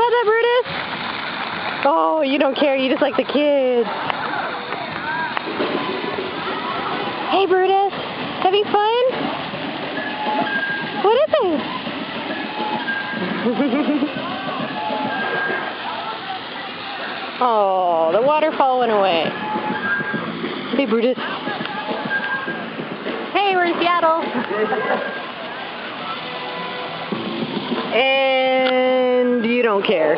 about that, Brutus? Oh, you don't care. You just like the kids. Hey, Brutus. Having fun? What is it? Oh, the waterfall went away. Hey, Brutus. Hey, we're in Seattle. And you don't care.